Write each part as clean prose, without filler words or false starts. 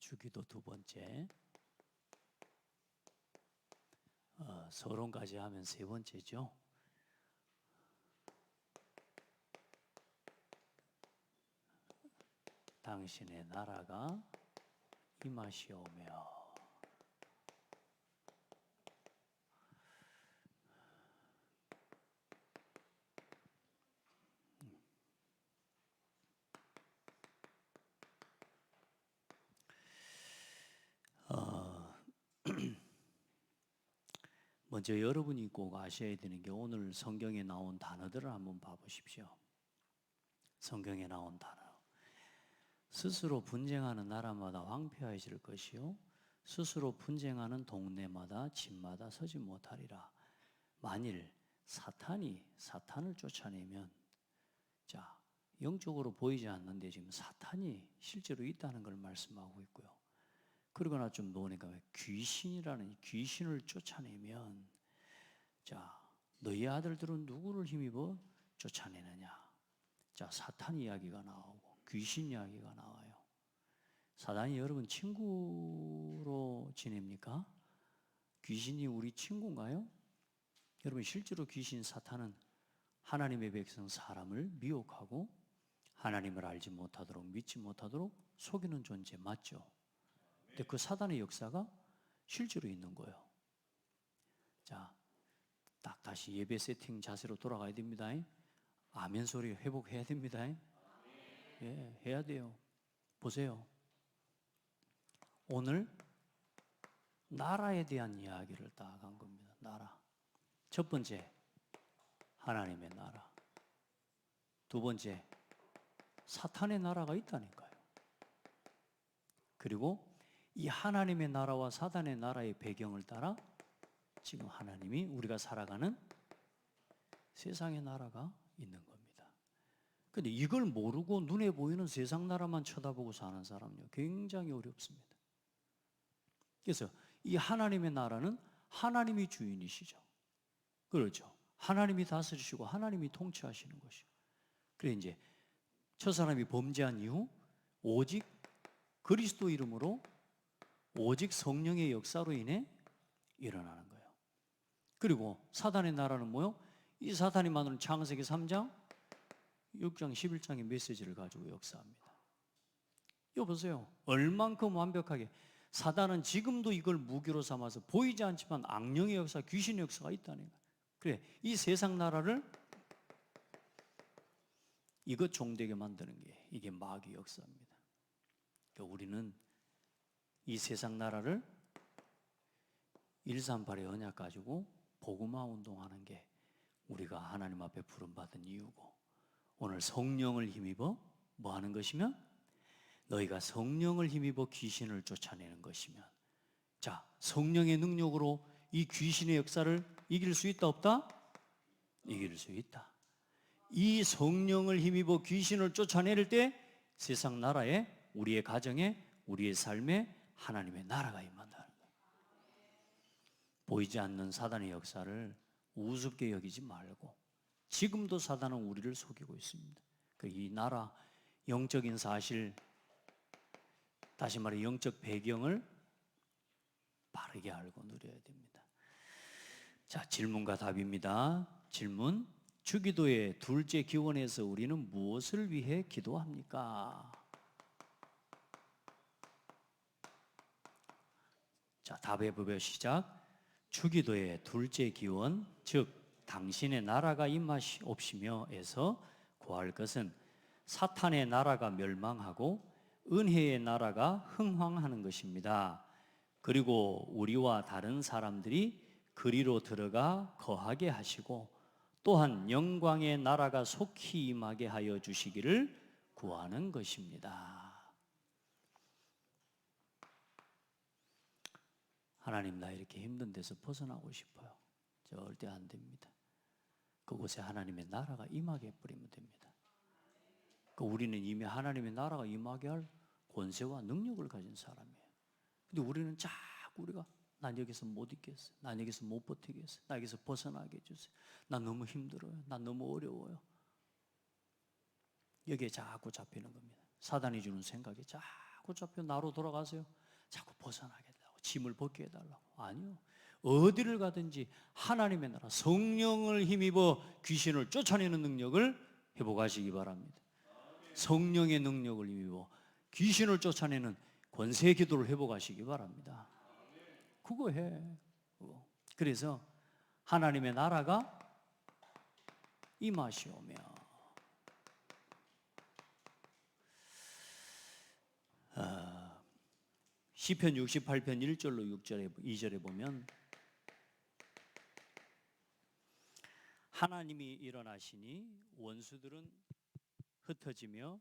주기도 두 번째, 서론까지 하면 세 번째죠. 당신의 나라가 임하시오며. 먼저 여러분이 꼭 아셔야 되는 게 오늘 성경에 나온 단어들을 한번 봐보십시오. 성경에 나온 단어. 스스로 분쟁하는 나라마다 황폐해질 것이요 스스로 분쟁하는 동네마다 집마다 서지 못하리라. 만일 사탄을 쫓아내면, 자, 영적으로 보이지 않는데 지금 사탄이 실제로 있다는 걸 말씀하고 있고요. 그러거나 좀 노니까 귀신이라는 귀신을 쫓아내면, 자, 너희 아들들은 누구를 힘입어 쫓아내느냐? 자, 사탄 이야기가 나오고 귀신 이야기가 나와요. 사탄이 여러분 친구로 지냅니까? 귀신이 우리 친구인가요? 여러분 실제로 귀신 사탄은 하나님의 백성 사람을 미혹하고 하나님을 알지 못하도록 믿지 못하도록 속이는 존재 맞죠? 근데 그 사단의 역사가 실제로 있는 거예요. 자, 딱 다시 예배 세팅 자세로 돌아가야 됩니다. 아멘 소리 회복해야 됩니다. 예, 해야 돼요. 보세요. 오늘 나라에 대한 이야기를 딱 한 겁니다. 나라. 첫 번째, 하나님의 나라. 두 번째, 사탄의 나라가 있다니까요. 그리고 이 하나님의 나라와 사탄의 나라의 배경을 따라 지금 하나님이 우리가 살아가는 세상의 나라가 있는 겁니다. 근데 이걸 모르고 눈에 보이는 세상 나라만 쳐다보고 사는 사람은요, 굉장히 어렵습니다. 그래서 이 하나님의 나라는 하나님이 주인이시죠. 그렇죠. 하나님이 다스리시고 하나님이 통치하시는 것이죠. 그래 이제 저 사람이 범죄한 이후 오직 그리스도 이름으로 오직 성령의 역사로 인해 일어나는 거예요. 그리고 사단의 나라는 뭐요? 이 사탄이 만드는 창세기 3장, 6장, 11장의 메시지를 가지고 역사합니다. 이거 보세요. 얼만큼 완벽하게 사단은 지금도 이걸 무기로 삼아서 보이지 않지만 악령의 역사, 귀신의 역사가 있다는 거예요. 그래, 이 세상 나라를 이것 종되게 만드는 게 이게 마귀 역사입니다. 그러니까 우리는 이 세상 나라를 138의 언약 가지고 복음화 운동하는 게 우리가 하나님 앞에 부름받은 이유고, 오늘 성령을 힘입어 뭐 하는 것이면, 너희가 성령을 힘입어 귀신을 쫓아내는 것이면, 자, 성령의 능력으로 이 귀신의 역사를 이길 수 있다 없다? 이길 수 있다. 이 성령을 힘입어 귀신을 쫓아낼 때 세상 나라에, 우리의 가정에, 우리의 삶에 하나님의 나라가 임한다는 거예요. 보이지 않는 사단의 역사를 우습게 여기지 말고, 지금도 사단은 우리를 속이고 있습니다. 이 나라, 영적인 사실, 다시 말해 영적 배경을 바르게 알고 누려야 됩니다. 자, 질문과 답입니다. 질문: 주기도의 둘째 기원에서 우리는 무엇을 위해 기도합니까? 자, 답해보며 시작. 주기도의 둘째 기원, 즉 당신의 나라가 임하옵시며에서 구할 것은 사탄의 나라가 멸망하고 은혜의 나라가 흥황하는 것입니다. 그리고 우리와 다른 사람들이 그리로 들어가 거하게 하시고, 또한 영광의 나라가 속히 임하게 하여 주시기를 구하는 것입니다. 하나님, 나 이렇게 힘든 데서 벗어나고 싶어요. 절대 안 됩니다. 그곳에 하나님의 나라가 임하게 해버리면 됩니다. 우리는 이미 하나님의 나라가 임하게 할 권세와 능력을 가진 사람이에요. 근데 우리는 자꾸 난 여기서 못 있겠어요. 난 여기서 못 버티겠어요. 나 여기서 벗어나게 해주세요. 난 너무 힘들어요. 난 너무 어려워요. 여기에 자꾸 잡히는 겁니다. 사단이 주는 생각에 자꾸 자꾸 잡혀 나로 돌아가세요. 자꾸 벗어나게 해달라고, 짐을 벗게 해달라고. 아니요. 어디를 가든지 하나님의 나라, 성령을 힘입어 귀신을 쫓아내는 능력을 회복하시기 바랍니다. 성령의 능력을 힘입어 귀신을 쫓아내는 권세 기도를 회복하시기 바랍니다. 그거 해. 그거. 그래서 하나님의 나라가 임하시오며. 시편 68편 1절로 6절에 2절에 보면 하나님이 일어나시니 원수들은 흩어지며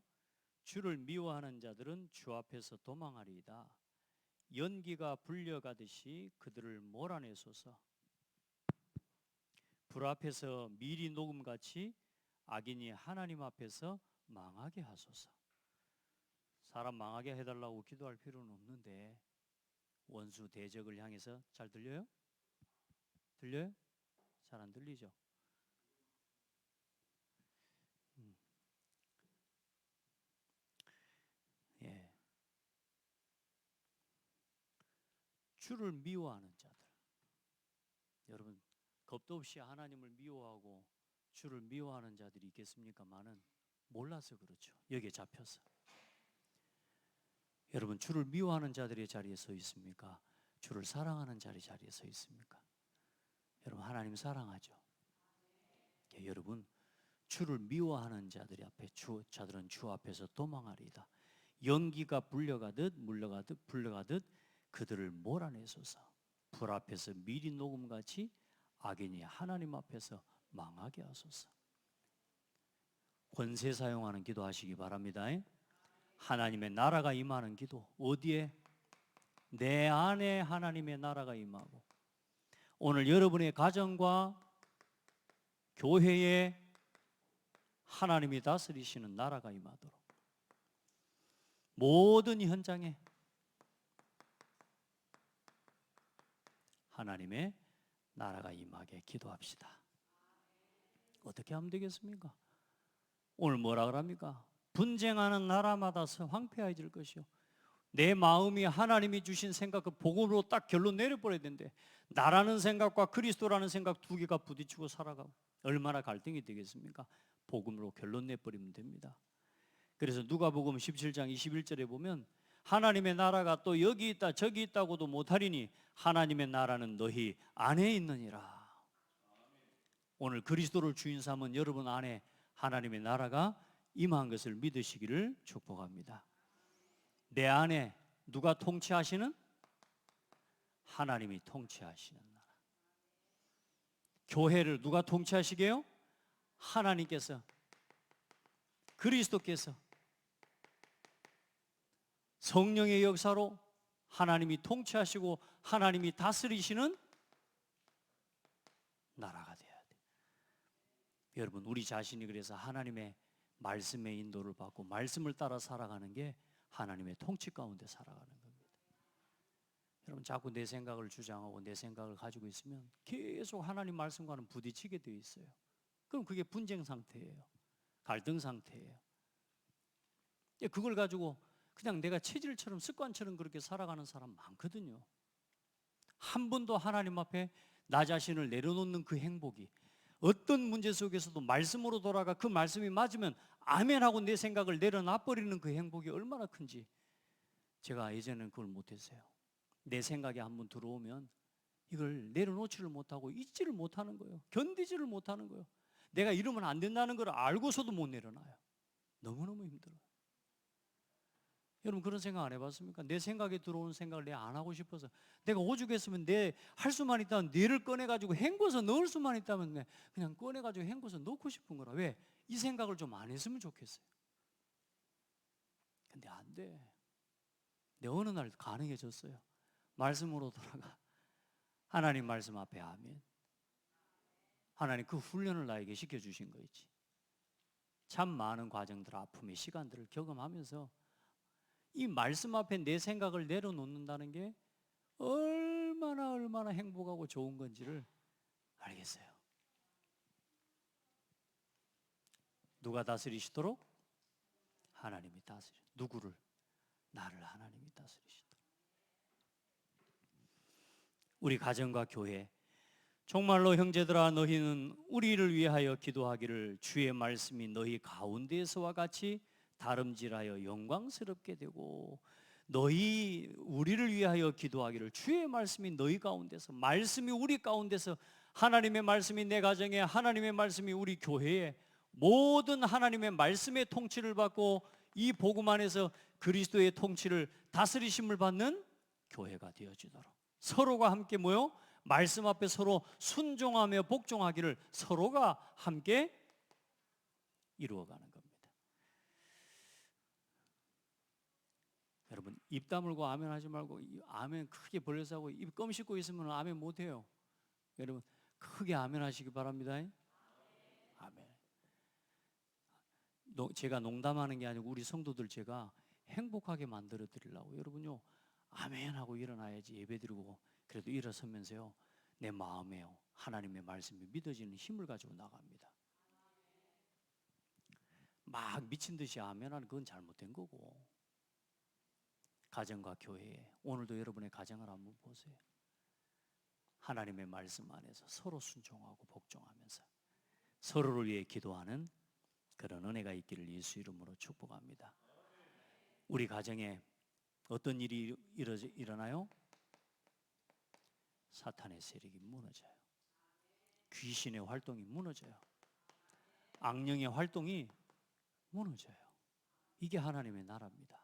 주를 미워하는 자들은 주 앞에서 도망하리이다. 연기가 불려가듯이 그들을 몰아내소서. 불 앞에서 미리 녹음같이 악인이 하나님 앞에서 망하게 하소서. 사람 망하게 해달라고 기도할 필요는 없는데 원수 대적을 향해서, 잘 들려요? 들려요? 잘 안 들리죠? 예. 주를 미워하는 자들. 여러분, 겁도 없이 하나님을 미워하고 주를 미워하는 자들이 있겠습니까마는 몰라서 그렇죠. 여기에 잡혀서. 여러분, 주를 미워하는 자들의 자리에 서 있습니까? 주를 사랑하는 자리에 서 있습니까? 여러분, 하나님 사랑하죠. 여러분, 주를 미워하는 자들이 앞에 자들은 주 앞에서 도망하리이다. 연기가 물러가듯 불러가듯 그들을 몰아내소서. 불 앞에서 미리 녹음같이 악인이 하나님 앞에서 망하게 하소서. 권세 사용하는 기도 하시기 바랍니다. 하나님의 나라가 임하는 기도. 어디에? 내 안에 하나님의 나라가 임하고, 오늘 여러분의 가정과 교회에 하나님이 다스리시는 나라가 임하도록, 모든 현장에 하나님의 나라가 임하게 기도합시다. 어떻게 하면 되겠습니까? 오늘 뭐라 그럽니까? 분쟁하는 나라마다 황폐해질 것이요, 내 마음이 하나님이 주신 생각, 그 복음으로 딱 결론 내려버려야 되는데, 나라는 생각과 그리스도라는 생각 두 개가 부딪히고 살아가고 얼마나 갈등이 되겠습니까? 복음으로 결론 내버리면 됩니다. 그래서 누가복음 17장 21절에 보면 하나님의 나라가 또 여기 있다 저기 있다고도 못하리니 하나님의 나라는 너희 안에 있느니라. 오늘 그리스도를 주인 삼은 여러분 안에 하나님의 나라가 임한 것을 믿으시기를 축복합니다. 내 안에 누가 통치하시는? 하나님이 통치하시는 나라. 교회를 누가 통치하시게요? 하나님께서, 그리스도께서 성령의 역사로 하나님이 통치하시고 하나님이 다스리시는 나라가 되어야 돼요. 여러분, 우리 자신이 그래서 하나님의 말씀의 인도를 받고 말씀을 따라 살아가는 게 하나님의 통치 가운데 살아가는 겁니다. 여러분, 자꾸 내 생각을 주장하고 내 생각을 가지고 있으면 계속 하나님 말씀과는 부딪히게 되어 있어요. 그럼 그게 분쟁 상태예요. 갈등 상태예요. 그걸 가지고 그냥 내가 체질처럼 습관처럼 그렇게 살아가는 사람 많거든요. 한 번도 하나님 앞에 나 자신을 내려놓는 그 행복이, 어떤 문제 속에서도 말씀으로 돌아가 그 말씀이 맞으면 아멘하고 내 생각을 내려놔버리는 그 행복이 얼마나 큰지, 제가 예전에는 그걸 못했어요. 내 생각이 한번 들어오면 이걸 내려놓지를 못하고 잊지를 못하는 거예요. 견디지를 못하는 거예요. 내가 이러면 안 된다는 걸 알고서도 못 내려놔요. 너무너무 힘들어요. 여러분, 그런 생각 안 해봤습니까? 내 생각에 들어오는 생각을 내가 안 하고 싶어서, 내가 오죽했으면 내 할 수만 있다면 뇌를 꺼내가지고 헹궈서 넣을 수만 있다면 그냥 꺼내가지고 헹궈서 넣고 싶은 거라. 왜? 이 생각을 좀 안 했으면 좋겠어요. 근데 안 돼. 내 어느 날 가능해졌어요. 말씀으로 돌아가. 하나님 말씀 앞에 아멘. 하나님 그 훈련을 나에게 시켜주신 거 있지. 참 많은 과정들, 아픔의 시간들을 경험하면서 이 말씀 앞에 내 생각을 내려놓는다는 게 얼마나 행복하고 좋은 건지를 알겠어요. 누가 다스리시도록? 하나님이 다스려. 누구를? 나를 하나님이 다스리신다. 우리 가정과 교회, 정말로 형제들아 너희는 우리를 위하여 기도하기를 주의 말씀이 너희 가운데서와 같이 다름질하여 영광스럽게 되고, 너희 우리를 위하여 기도하기를 주의 말씀이 너희 가운데서, 말씀이 우리 가운데서, 하나님의 말씀이 내 가정에, 하나님의 말씀이 우리 교회에, 모든 하나님의 말씀의 통치를 받고 이 복음 안에서 그리스도의 통치를, 다스리심을 받는 교회가 되어지도록 서로가 함께 모여 말씀 앞에 서로 순종하며 복종하기를 서로가 함께 이루어가는 겁니다. 여러분, 입 다물고 아멘 하지 말고 아멘 크게 벌려서 하고 입 껌 씹고 있으면 아멘 못해요. 여러분, 크게 아멘 하시기 바랍니다. 아멘. 제가 농담하는 게 아니고 우리 성도들 제가 행복하게 만들어 드리려고. 여러분요, 아멘 하고 일어나야지. 예배드리고 그래도 일어서면서요, 내 마음에요 하나님의 말씀이 믿어지는 힘을 가지고 나갑니다. 막 미친 듯이 아멘 하는 그건 잘못된 거고. 가정과 교회에, 오늘도 여러분의 가정을 한번 보세요. 하나님의 말씀 안에서 서로 순종하고 복종하면서 서로를 위해 기도하는 그런 은혜가 있기를 예수 이름으로 축복합니다. 우리 가정에 어떤 일이 일어나요? 사탄의 세력이 무너져요. 귀신의 활동이 무너져요. 악령의 활동이 무너져요. 이게 하나님의 나라입니다.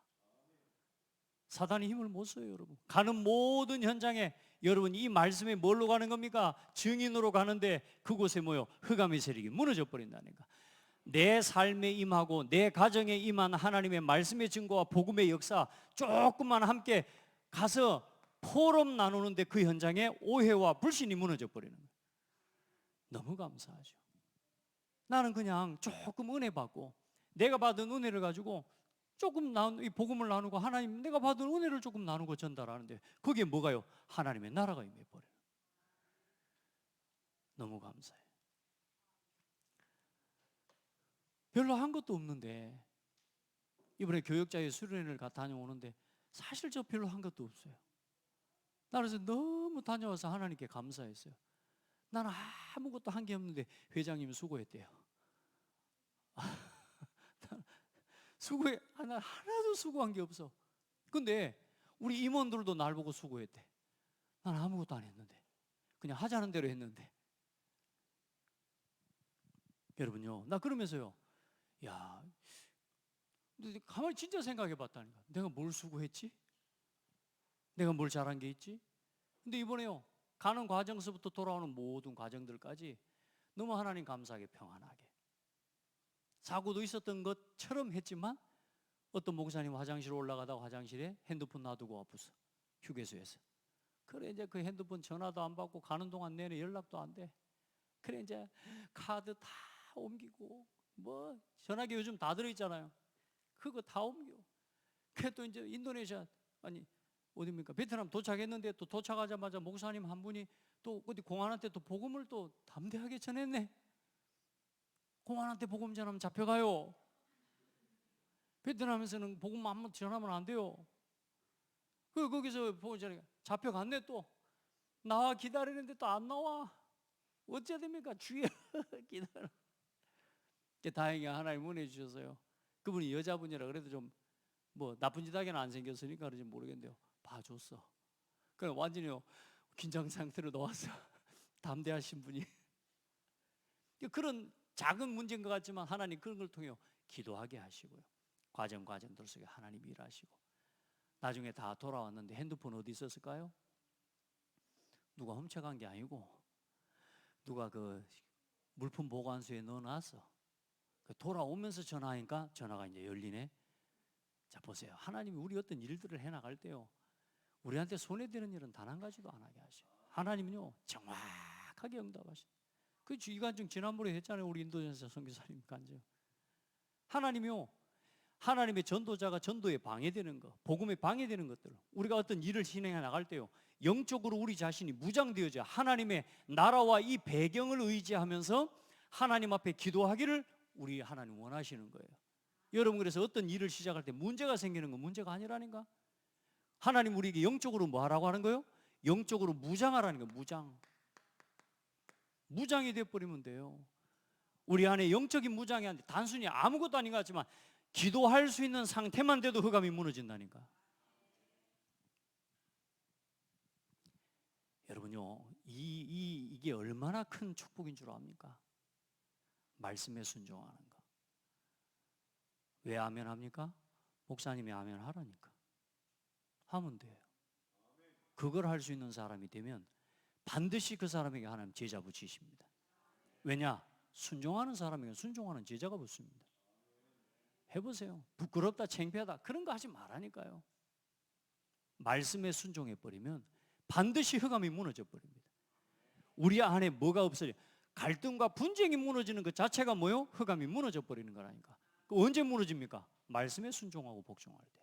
사단이 힘을 못 써요. 여러분, 가는 모든 현장에 여러분 이 말씀에 뭘로 가는 겁니까? 증인으로 가는데 그곳에 뭐요? 흑암의 세력이 무너져 버린다니까. 내 삶에 임하고 내 가정에 임한 하나님의 말씀의 증거와 복음의 역사 조금만 함께 가서 포럼 나누는데 그 현장에 오해와 불신이 무너져 버리는 거예요. 너무 감사하죠. 나는 그냥 조금 은혜 받고 내가 받은 은혜를 가지고 조금 이 복음을 나누고 하나님 내가 받은 은혜를 조금 나누고 전달하는데 거기에 뭐가요? 하나님의 나라가 임해버려요. 너무 감사해요. 별로 한 것도 없는데 이번에 교역자의 수련회를 다녀오는데 사실 저 별로 한 것도 없어요. 나 그래서 너무 다녀와서 하나님께 감사했어요. 나는 아무것도 한 게 없는데 회장님 수고했대요. 수고해. 나 하나도 수고한 게 없어. 근데 우리 임원들도 날 보고 수고했대. 난 아무것도 안 했는데 그냥 하자는 대로 했는데. 여러분요, 나 그러면서요, 야, 가만히 진짜 생각해 봤다니까. 내가 뭘 수고했지? 내가 뭘 잘한 게 있지? 근데 이번에요, 가는 과정서부터 돌아오는 모든 과정들까지 너무 하나님 감사하게 평안하게, 사고도 있었던 것처럼 했지만 어떤 목사님 화장실 올라가다가 화장실에 핸드폰 놔두고 와부서 휴게소에서. 그래 이제 그 핸드폰 전화도 안 받고 가는 동안 내내 연락도 안 돼. 그래 이제 카드 다 옮기고 뭐 전화기 요즘 다 들어있잖아요. 그거 다 옮겨. 그래 또 이제 인도네시아 아니 어디입니까? 베트남 도착했는데 또 도착하자마자 목사님 한 분이 또 어디 공안한테 또 복음을 또 담대하게 전했네. 공안한테 복음 전하면 잡혀가요. 베트남에서는 복음 한번 전하면 안 돼요. 거기서 복음 전하니까 잡혀갔네. 또 나와 기다리는데 또 안 나와. 어째 됩니까? 주여 기다려. 다행히 하나님 은혜 주셔서요, 그분이 여자분이라 그래도 좀 뭐 나쁜 짓 하게는 안 생겼으니까 그런지 모르겠는데요, 봐줬어. 그럼 완전히 긴장 상태로 나왔어. 담대하신 분이. 그런 작은 문제인 것 같지만 하나님 그런 걸 통해 기도하게 하시고요, 과정들 속에 하나님이 일하시고, 나중에 다 돌아왔는데 핸드폰 어디 있었을까요? 누가 훔쳐간 게 아니고 누가 그 물품 보관소에 넣어놨어. 돌아오면서 전화하니까 전화가 이제 열리네. 자 보세요, 하나님이 우리 어떤 일들을 해나갈 때요, 우리한테 손해되는 일은 단 한 가지도 안 하게 하셔. 하나님은요 정확하게 응답하셔. 그 이간증 지난번에 했잖아요, 우리 인도네시아 선교사님 간증. 하나님이요, 하나님의 전도자가 전도에 방해되는 것, 복음에 방해되는 것들, 우리가 어떤 일을 진행해 나갈 때요, 영적으로 우리 자신이 무장되어져 하나님의 나라와 이 배경을 의지하면서 하나님 앞에 기도하기를 우리 하나님 원하시는 거예요. 여러분, 그래서 어떤 일을 시작할 때 문제가 생기는 건 문제가 아니라니까. 하나님 우리에게 영적으로 뭐 하라고 하는 거예요? 영적으로 무장하라는 거예요. 무장이 돼버리면 돼요. 우리 안에 영적인 무장이 아닌데 단순히 아무것도 아닌 것 같지만 기도할 수 있는 상태만 돼도 흑암이 무너진다니까. 여러분요, 이게 얼마나 큰 축복인 줄 압니까? 말씀에 순종하는 거. 왜 아멘 합니까? 목사님이 아멘 하라니까. 하면 돼요. 그걸 할 수 있는 사람이 되면 반드시 그 사람에게 하나님 제자 붙이십니다. 왜냐? 순종하는 사람에게 순종하는 제자가 붙습니다. 해보세요. 부끄럽다, 창피하다 그런 거 하지 말라니까요. 말씀에 순종해버리면 반드시 흑암이 무너져 버립니다. 우리 안에 뭐가 없어요? 갈등과 분쟁이 무너지는 것 자체가 뭐요? 흑암이 무너져 버리는 거라니까. 언제 무너집니까? 말씀에 순종하고 복종할 때.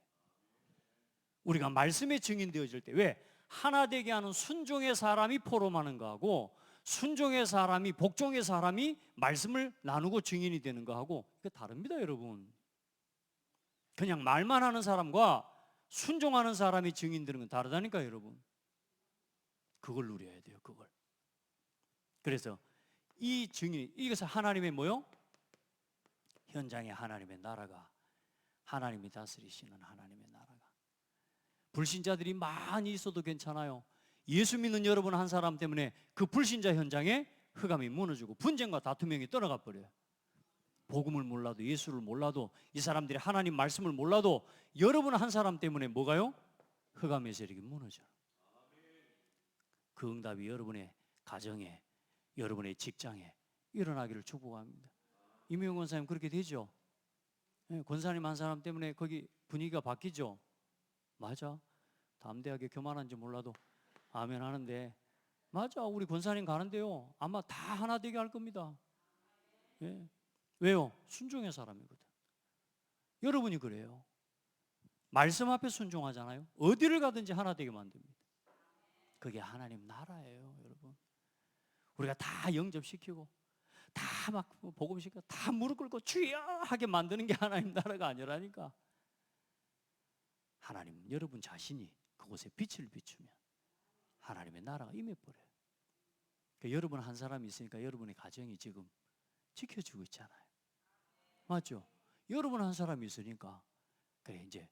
우리가 말씀에 증인되어질 때. 왜? 하나 되게 하는 순종의 사람이 포럼하는 거하고 순종의 사람이, 복종의 사람이 말씀을 나누고 증인이 되는 거하고 이게 다릅니다, 여러분. 그냥 말만 하는 사람과 순종하는 사람이 증인되는 건 다르다니까요, 여러분. 그걸 누려야 돼요, 그걸. 그래서 이 증인, 이것은 하나님의 뭐요? 현장에 하나님의 나라가, 하나님이 다스리시는 하나님의 나라가. 불신자들이 많이 있어도 괜찮아요. 예수 믿는 여러분 한 사람 때문에 그 불신자 현장에 흑암이 무너지고 분쟁과 다툼이 떠나가 버려요. 복음을 몰라도, 예수를 몰라도, 이 사람들이 하나님 말씀을 몰라도 여러분 한 사람 때문에 뭐가요? 흑암의 세력이 무너져요. 그 응답이 여러분의 가정에, 여러분의 직장에 일어나기를 축복합니다. 이명훈 권사님 그렇게 되죠? 네, 권사님 한 사람 때문에 거기 분위기가 바뀌죠? 맞아. 다음 대학에 교만한지 몰라도 아멘 하는데, 맞아. 우리 권사님 가는데요, 아마 다 하나 되게 할 겁니다. 예. 왜요? 순종의 사람이거든. 여러분이 그래요. 말씀 앞에 순종하잖아요. 어디를 가든지 하나 되게 만듭니다. 그게 하나님 나라예요, 여러분. 우리가 다 영접시키고 다 막 복음시키고 다 무릎 꿇고 주여 하게 만드는 게 하나님 나라가 아니라니까. 하나님, 여러분 자신이 그곳에 빛을 비추면 하나님의 나라가 임해버려요. 그러니까 여러분 한 사람이 있으니까 여러분의 가정이 지금 지켜지고 있잖아요. 맞죠? 여러분 한 사람이 있으니까 그래, 이제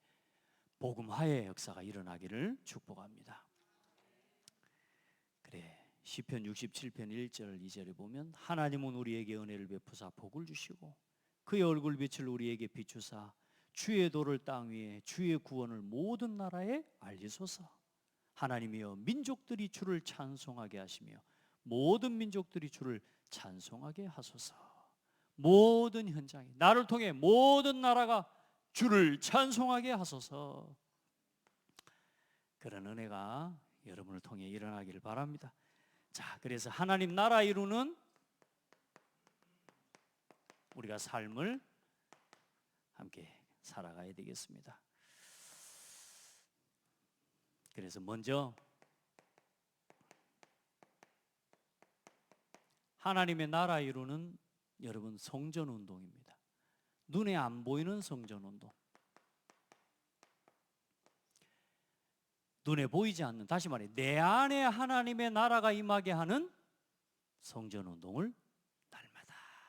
복음 하의 역사가 일어나기를 축복합니다. 그래, 시편 67편 1절 2절에 보면 하나님은 우리에게 은혜를 베푸사 복을 주시고 그의 얼굴빛을 우리에게 비추사 주의 도를 땅 위에 주의 구원을 모든 나라에 알리소서. 하나님이여, 민족들이 주를 찬송하게 하시며 모든 민족들이 주를 찬송하게 하소서. 모든 현장에 나를 통해 모든 나라가 주를 찬송하게 하소서. 그런 은혜가 여러분을 통해 일어나기를 바랍니다. 자, 그래서 하나님 나라 이루는 우리가 삶을 함께 살아가야 되겠습니다. 그래서 먼저 하나님의 나라 이루는 여러분 성전 운동입니다. 눈에 안 보이는 성전 운동. 눈에 보이지 않는, 다시 말해 내 안에 하나님의 나라가 임하게 하는 성전 운동을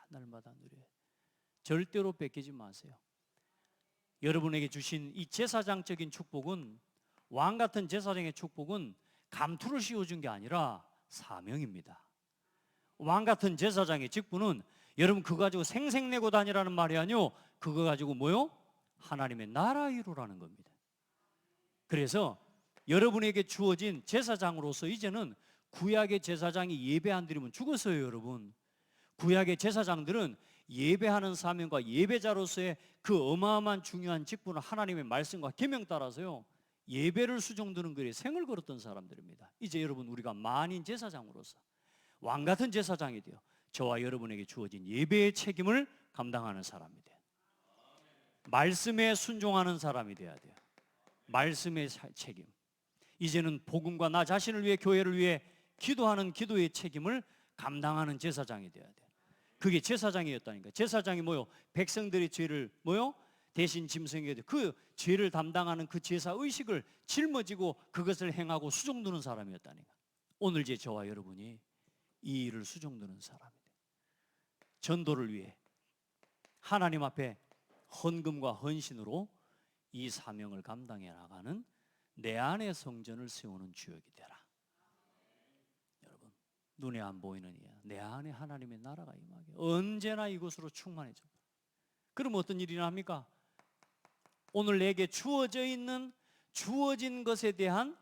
날마다 누려요. 절대로 뺏기지 마세요. 여러분에게 주신 이 제사장적인 축복은, 왕 같은 제사장의 축복은 감투를 씌워준 게 아니라 사명입니다. 왕 같은 제사장의 직분은 여러분 그거 가지고 생색내고 다니라는 말이 아니요, 그거 가지고 뭐요? 하나님의 나라 이루라는 겁니다. 그래서 여러분에게 주어진 제사장으로서 이제는 구약의 제사장이 예배 안 드리면 죽었어요, 여러분. 구약의 제사장들은 예배하는 사명과 예배자로서의 그 어마어마한 중요한 직분을 하나님의 말씀과 계명 따라서요, 예배를 수종드는 글에 생을 걸었던 사람들입니다. 이제 여러분 우리가 만인 제사장으로서 왕 같은 제사장이 되어 저와 여러분에게 주어진 예배의 책임을 감당하는 사람이 돼요. 말씀에 순종하는 사람이 돼야 돼요. 말씀의 책임. 이제는 복음과 나 자신을 위해, 교회를 위해 기도하는 기도의 책임을 감당하는 제사장이 돼야 돼요. 그게 제사장이었다니까. 제사장이 뭐요? 백성들의 죄를 뭐요? 대신 짐승에게 그 죄를 담당하는 그 제사 의식을 짊어지고 그것을 행하고 수종두는 사람이었다니까. 오늘 저와 여러분이 이 일을 수종두는 사람이에요. 전도를 위해 하나님 앞에 헌금과 헌신으로 이 사명을 감당해 나가는 내 안의 성전을 세우는 주역이 되라. 여러분, 눈에 안 보이는 내 안에 하나님의 나라가 임하게 언제나 이곳으로 충만해져. 그럼 어떤 일이 납니까? 오늘 내게 주어진 것에 대한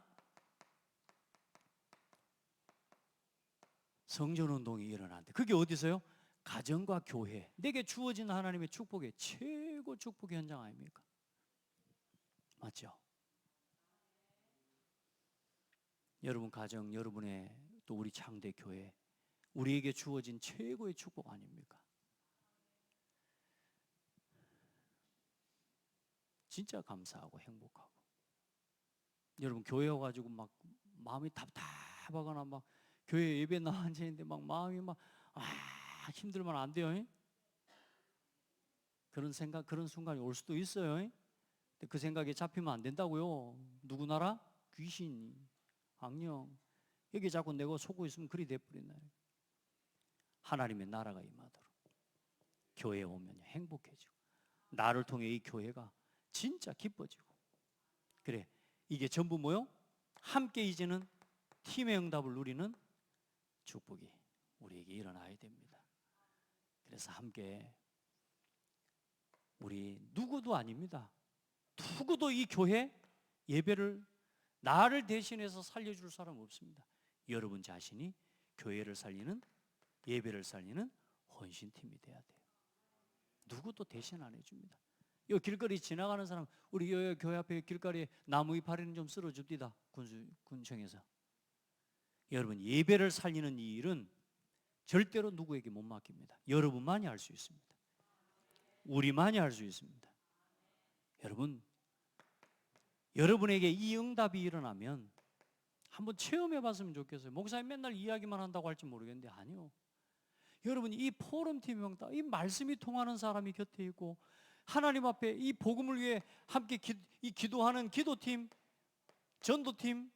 성전운동이 일어난대. 그게 어디서요? 가정과 교회, 내게 주어진 하나님의 축복의 최고 축복의 현장 아닙니까? 맞죠? 여러분 가정, 여러분의 또 우리 창대 교회, 우리에게 주어진 최고의 축복 아닙니까? 진짜 감사하고 행복하고. 여러분 교회 와가지고 막 마음이 답답하거나 막 교회 예배 나와 앉아있는데 막 마음이 막 힘들면 안 돼요. 그런 생각, 그런 순간이 올 수도 있어요. 근데 그 생각에 잡히면 안 된다고요. 누구 나라? 귀신, 악령. 여기 자꾸 내가 속고 있으면 그리 돼버린다. 하나님의 나라가 임하도록 교회에 오면 행복해지고, 나를 통해 이 교회가 진짜 기뻐지고. 그래, 이게 전부 뭐요? 함께 이제는 팀의 응답을 누리는 축복이 우리에게 일어나야 됩니다. 그래서 함께 우리 누구도 아닙니다. 누구도 이 교회 예배를 나를 대신해서 살려줄 사람 없습니다. 여러분 자신이 교회를 살리는, 예배를 살리는 헌신팀이 돼야 돼요. 누구도 대신 안 해줍니다. 이 길거리 지나가는 사람, 우리 교회 앞에 길거리에 나무 이파리는 좀 쓸어줍디다. 군청에서. 여러분, 예배를 살리는 이 일은 절대로 누구에게 못 맡깁니다. 여러분만이 할 수 있습니다. 우리만이 할 수 있습니다. 여러분, 여러분에게 이 응답이 일어나면 한번 체험해 봤으면 좋겠어요. 목사님 맨날 이야기만 한다고 할지 모르겠는데 아니요. 여러분, 이 포럼팀 명단, 이 말씀이 통하는 사람이 곁에 있고, 하나님 앞에 이 복음을 위해 함께 기도하는 기도팀, 전도팀,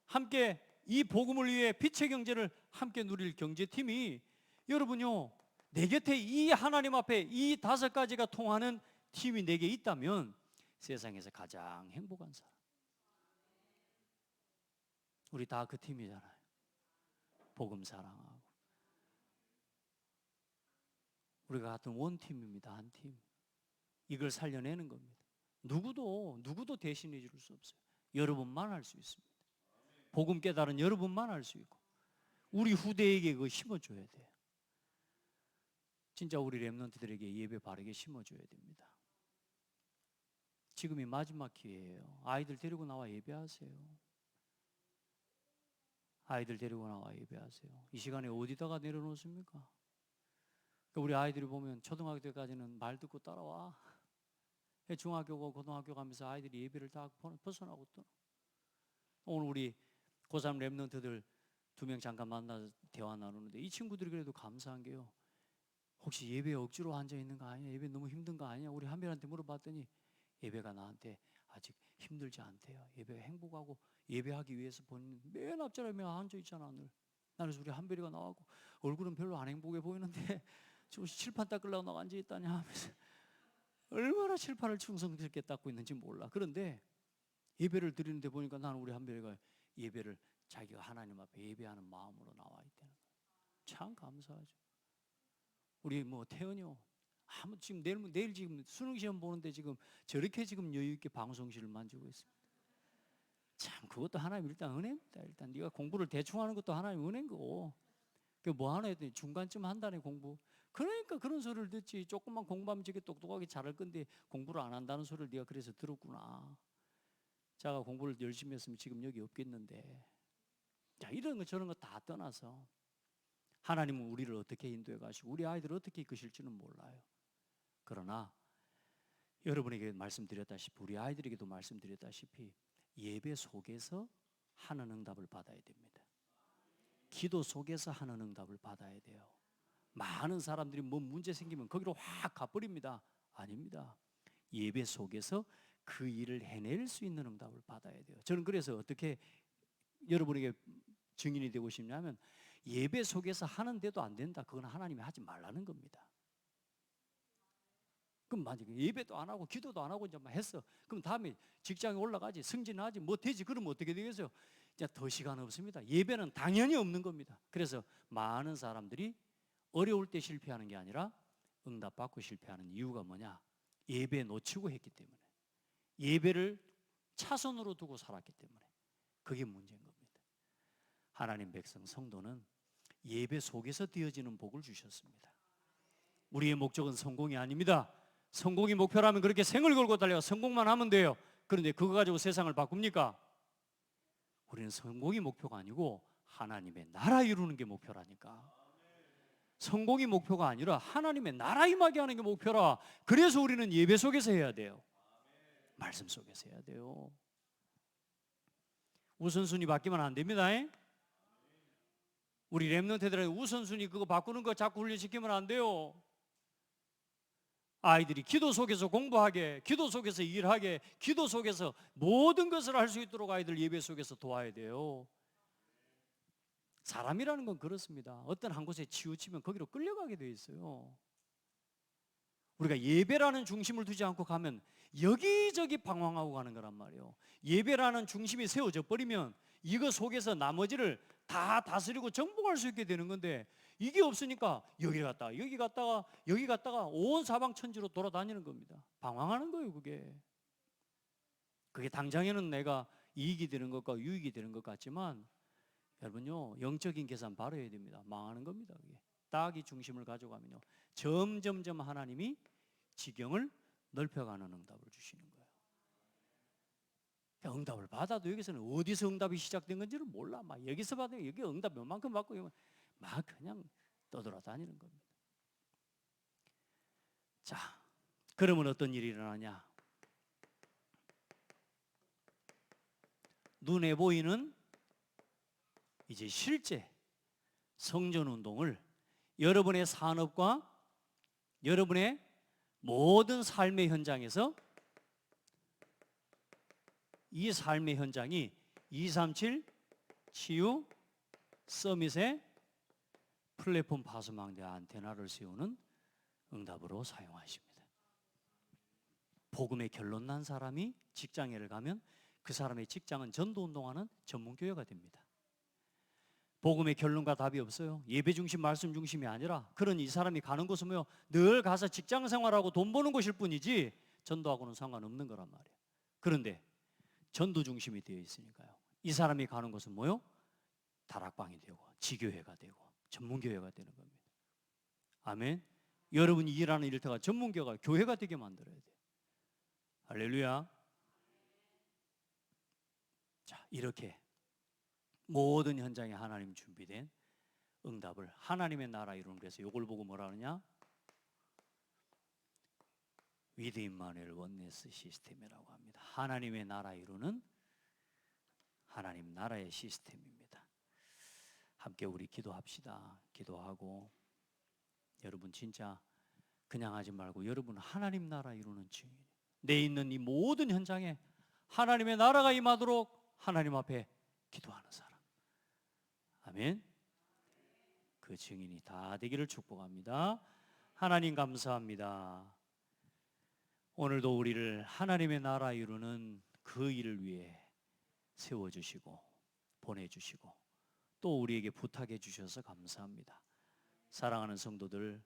함께 이 복음을 위해 빛의 경제를 함께 누릴 경제팀이, 여러분요, 내 곁에 이 하나님 앞에 이 5가지가 통하는 팀이 내게 있다면 세상에서 가장 행복한 사람. 우리 다 그 팀이잖아요. 복음 사랑하고. 우리가 같은 원팀입니다. 한 팀. 이걸 살려내는 겁니다. 누구도 대신해 줄 수 없어요. 여러분만 할 수 있습니다. 복음 깨달은 여러분만 할 수 있고, 우리 후대에게 그거 심어줘야 돼요. 진짜 우리 렘넌트들에게 예배 바르게 심어줘야 됩니다. 지금이 마지막 기회예요. 아이들 데리고 나와 예배하세요. 아이들 데리고 나와 예배하세요. 이 시간에 어디다가 내려놓습니까? 우리 아이들이 보면 초등학교 때까지는 말 듣고 따라와. 중학교고 고등학교 가면서 아이들이 예배를 다 벗어나고 또. 오늘 우리 고3 렘넌트들 2명 잠깐 만나서 대화 나누는데, 이 친구들이 그래도 감사한 게요, 혹시 예배에 억지로 앉아있는 거 아니야? 예배 너무 힘든 거 아니야? 우리 한별한테 물어봤더니 예배가 나한테 아직 힘들지 않대요. 예배가 행복하고 예배하기 위해서 본인 맨 앞자리에 앉아있잖아 늘. 나는 우리 한별이가 나와고 얼굴은 별로 안 행복해 보이는데 저 칠판 닦으려고 나가 앉아있다냐 하면서 얼마나 칠판을 충성스럽게 닦고 있는지 몰라. 그런데 예배를 드리는데 보니까 나는 우리 한별이가 예배를 자기가 하나님 앞에 예배하는 마음으로 나와 있다는 거예요. 참 감사하죠. 우리 태연이요, 지금 내일 지금 수능 시험 보는데 지금 저렇게 지금 여유 있게 방송실을 만지고 있습니다. 참 그것도 하나님 일단 은혜입니다. 일단 네가 공부를 대충 하는 것도 하나님 은혜인 거고, 그 뭐 하나 했더니 중간쯤 한다네 공부. 그러니까 그런 소리를 듣지. 조금만 공부하면 저게 똑똑하게 잘할 건데 공부를 안 한다는 소리를 네가 그래서 들었구나. 자가 공부를 열심히 했으면 지금 여기 없겠는데. 자, 이런 거 저런 거 다 떠나서 하나님은 우리를 어떻게 인도해 가시고 우리 아이들을 어떻게 이끄실지는 몰라요. 그러나 여러분에게 말씀드렸다시피, 우리 아이들에게도 말씀드렸다시피, 예배 속에서 하는 응답을 받아야 됩니다. 기도 속에서 하는 응답을 받아야 돼요. 많은 사람들이 뭐 문제 생기면 거기로 확 가버립니다. 아닙니다. 예배 속에서 그 일을 해낼 수 있는 응답을 받아야 돼요. 저는 그래서 어떻게 여러분에게 증인이 되고 싶냐면, 예배 속에서 하는데도 안 된다, 그건 하나님이 하지 말라는 겁니다. 그럼 만약에 예배도 안 하고 기도도 안 하고 이제 막 했어. 그럼 다음에 직장에 올라가지, 승진하지, 뭐 되지. 그러면 어떻게 되겠어요? 이제 더 시간 없습니다. 예배는 당연히 없는 겁니다. 그래서 많은 사람들이 어려울 때 실패하는 게 아니라 응답받고 실패하는 이유가 뭐냐? 예배 놓치고 했기 때문에, 예배를 차선으로 두고 살았기 때문에, 그게 문제인 겁니다. 하나님 백성 성도는 예배 속에서 되어지는 복을 주셨습니다. 우리의 목적은 성공이 아닙니다. 성공이 목표라면 그렇게 생을 걸고 달려 성공만 하면 돼요. 그런데 그거 가지고 세상을 바꿉니까? 우리는 성공이 목표가 아니고 하나님의 나라 이루는 게 목표라니까. 성공이 목표가 아니라 하나님의 나라 임하게 하는 게 목표라. 그래서 우리는 예배 속에서 해야 돼요. 말씀 속에서 해야 돼요. 우선순위 바뀌면 안 됩니다. 우리 렘넌트들의 우선순위 그거 바꾸는 거 자꾸 훈련시키면 안 돼요. 아이들이 기도 속에서 공부하게, 기도 속에서 일하게, 기도 속에서 모든 것을 할 수 있도록 아이들 예배 속에서 도와야 돼요. 사람이라는 건 그렇습니다. 어떤 한 곳에 치우치면 거기로 끌려가게 돼 있어요. 우리가 예배라는 중심을 두지 않고 가면 여기저기 방황하고 가는 거란 말이에요. 예배라는 중심이 세워져 버리면 이거 속에서 나머지를 다 다스리고 정복할 수 있게 되는 건데, 이게 없으니까 여기 갔다가 여기 갔다가 여기 갔다가 온 사방천지로 돌아다니는 겁니다. 방황하는 거예요. 그게 당장에는 내가 이익이 되는 것과 유익이 되는 것 같지만, 여러분요, 영적인 계산 바로 해야 됩니다. 망하는 겁니다. 그게 딱 이 중심을 가져가면요, 점점점 하나님이 지경을 넓혀가는 응답을 주시는 거예요. 응답을 받아도 여기서는 어디서 응답이 시작된 건지를 몰라. 막 여기서 받으면 여기 응답 몇만큼 받고 막 그냥 떠돌아다니는 겁니다. 자, 그러면 어떤 일이 일어나냐? 눈에 보이는 이제 실제 성전운동을 여러분의 산업과 여러분의 모든 삶의 현장에서, 이 삶의 현장이 237 치유 서밋의 플랫폼 파수망대 안테나를 세우는 응답으로 사용하십니다. 복음의 결론 난 사람이 직장에를 가면 그 사람의 직장은 전도운동하는 전문교회가 됩니다. 복음의 결론과 답이 없어요. 예배 중심, 말씀 중심이 아니라, 그런 이 사람이 가는 곳은 뭐요? 늘 가서 직장 생활하고 돈 버는 곳일 뿐이지 전도하고는 상관없는 거란 말이에요. 그런데 전도 중심이 되어 있으니까요, 이 사람이 가는 곳은 뭐요? 다락방이 되고 지교회가 되고 전문교회가 되는 겁니다. 아멘. 여러분이 일하는 일터가 전문교회가, 교회가 되게 만들어야 돼요. 할렐루야. 자, 이렇게 모든 현장에 하나님 준비된 응답을 하나님의 나라 이루는, 그래서 이걸 보고 뭐라 하느냐? 위드 임마누엘 원네스 시스템이라고 합니다. 하나님의 나라 이루는 하나님 나라의 시스템입니다. 함께 우리 기도합시다. 기도하고, 여러분 진짜 그냥 하지 말고 여러분 하나님 나라 이루는 증인, 내 있는 이 모든 현장에 하나님의 나라가 임하도록 하나님 앞에 기도하는 사람. 아멘. 그 증인이 다 되기를 축복합니다. 하나님 감사합니다. 오늘도 우리를 하나님의 나라 이루는 그 일을 위해 세워주시고 보내주시고 또 우리에게 부탁해 주셔서 감사합니다. 사랑하는 성도들,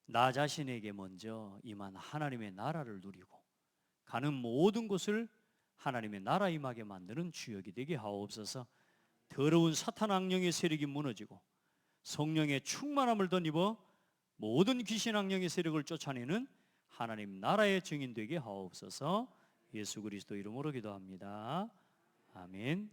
나 자신에게 먼저 임한 하나님의 나라를 누리고 가는 모든 곳을 하나님의 나라 임하게 만드는 주역이 되게 하옵소서. 더러운 사탄 악령의 세력이 무너지고 성령의 충만함을 덧입어 모든 귀신 악령의 세력을 쫓아내는 하나님 나라의 증인 되게 하옵소서. 예수 그리스도 이름으로 기도합니다. 아멘.